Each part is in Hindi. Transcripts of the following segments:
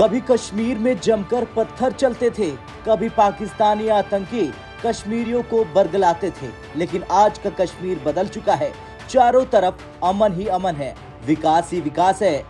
कभी कश्मीर में जमकर पत्थर चलते थे, कभी पाकिस्तानी आतंकी कश्मीरियों को बरगलाते थे, लेकिन आज का कश्मीर बदल चुका है। चारों तरफ अमन ही अमन है, विकास ही विकास है।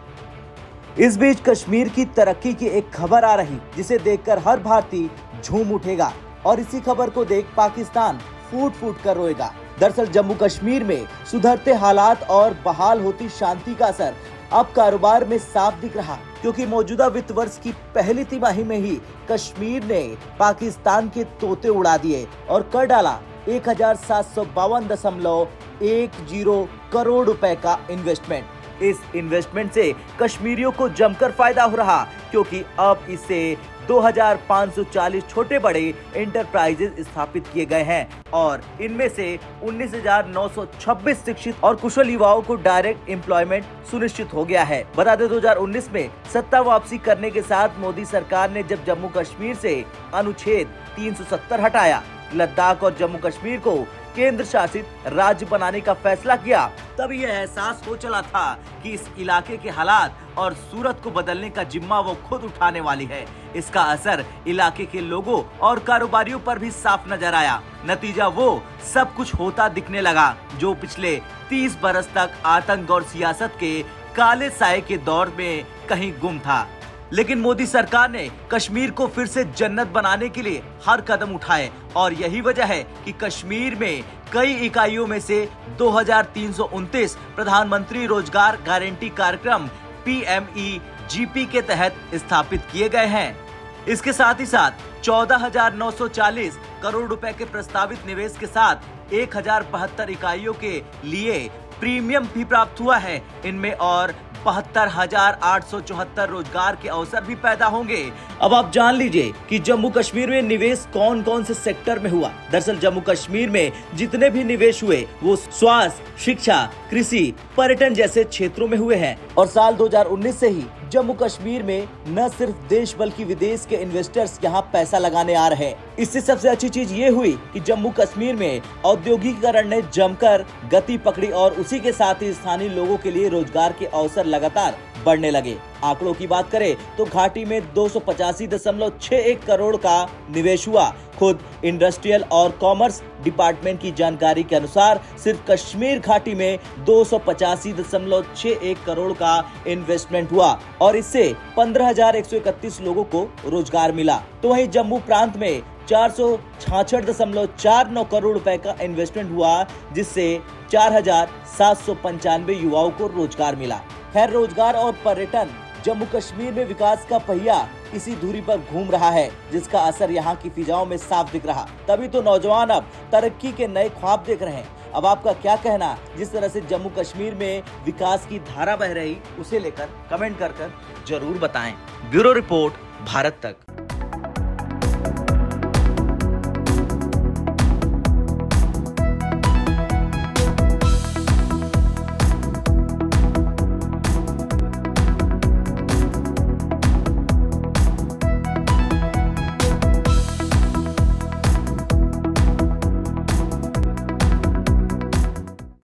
इस बीच कश्मीर की तरक्की की एक खबर आ रही जिसे देखकर हर भारतीय झूम उठेगा और इसी खबर को देख पाकिस्तान फूट फूट कर रोएगा। दरअसल जम्मू कश्मीर में सुधरते हालात और बहाल होती शांति का असर अब कारोबार में साफ दिख रहा, क्योंकि मौजूदा वित्त वर्ष की पहली तिमाही में ही कश्मीर ने पाकिस्तान के तोते उड़ा दिए और कर डाला 1752.10 करोड़ रुपए का इन्वेस्टमेंट। इस इन्वेस्टमेंट से कश्मीरियों को जमकर फायदा हो रहा, क्योंकि अब इससे 2540 छोटे बड़े एंटरप्राइजेज स्थापित किए गए हैं और इनमें से 19,926 शिक्षित और कुशल युवाओं को डायरेक्ट एम्प्लॉयमेंट सुनिश्चित हो गया है। बता दें 2019 में सत्ता वापसी करने के साथ मोदी सरकार ने जब जम्मू कश्मीर से अनुच्छेद 370 हटाया, लद्दाख और जम्मू कश्मीर को केंद्र शासित राज्य बनाने का फैसला किया, तब यह एहसास हो चला था कि इस इलाके के हालात और सूरत को बदलने का जिम्मा वो खुद उठाने वाली है। इसका असर इलाके के लोगों और कारोबारियों पर भी साफ नजर आया। नतीजा वो सब कुछ होता दिखने लगा जो पिछले 30 बरस तक आतंक और सियासत के काले साए के दौर में कहीं गुम था। लेकिन मोदी सरकार ने कश्मीर को फिर से जन्नत बनाने के लिए हर कदम उठाए और यही वजह है कि कश्मीर में कई इकाइयों में से 2329 प्रधानमंत्री रोजगार गारंटी कार्यक्रम PMEGP के तहत स्थापित किए गए हैं। इसके साथ ही साथ 14,940 करोड़ रुपए के प्रस्तावित निवेश के साथ 1072 इकाइयों के लिए प्रीमियम भी प्राप्त हुआ है। इनमें और 72,874 रोजगार के अवसर भी पैदा होंगे। अब आप जान लीजिए कि जम्मू कश्मीर में निवेश कौन कौन से सेक्टर में हुआ। दरअसल जम्मू कश्मीर में जितने भी निवेश हुए वो स्वास्थ्य, शिक्षा, कृषि, पर्यटन जैसे क्षेत्रों में हुए हैं और साल 2019 से ही जम्मू कश्मीर में न सिर्फ देश बल्कि विदेश के इन्वेस्टर्स यहाँ पैसा लगाने आ रहे हैं। इससे सबसे अच्छी चीज ये हुई कि जम्मू कश्मीर में औद्योगिकीकरण ने जमकर गति पकड़ी और उसी के साथ ही स्थानीय लोगों के लिए रोजगार के अवसर लगातार बढ़ने लगे। आंकड़ों की बात करें तो घाटी में 285.61 करोड़ का निवेश हुआ। खुद इंडस्ट्रियल और कॉमर्स डिपार्टमेंट की जानकारी के अनुसार सिर्फ कश्मीर घाटी में 285.61 करोड़ का इन्वेस्टमेंट हुआ और इससे 15,131 लोगों को रोजगार मिला। तो वहीं जम्मू प्रांत में 466.49 करोड़ रुपए का इन्वेस्टमेंट हुआ, जिससे 4,795 युवाओं को रोजगार मिला। खैर, रोजगार और पर्यटन जम्मू कश्मीर में विकास का पहिया इसी धुरी पर घूम रहा है, जिसका असर यहाँ की फिजाओं में साफ दिख रहा। तभी तो नौजवान अब तरक्की के नए ख्वाब देख रहे हैं। अब आपका क्या कहना, जिस तरह से जम्मू कश्मीर में विकास की धारा बह रही, उसे लेकर कमेंट कर जरूर बताएं। ब्यूरो रिपोर्ट, भारत तक।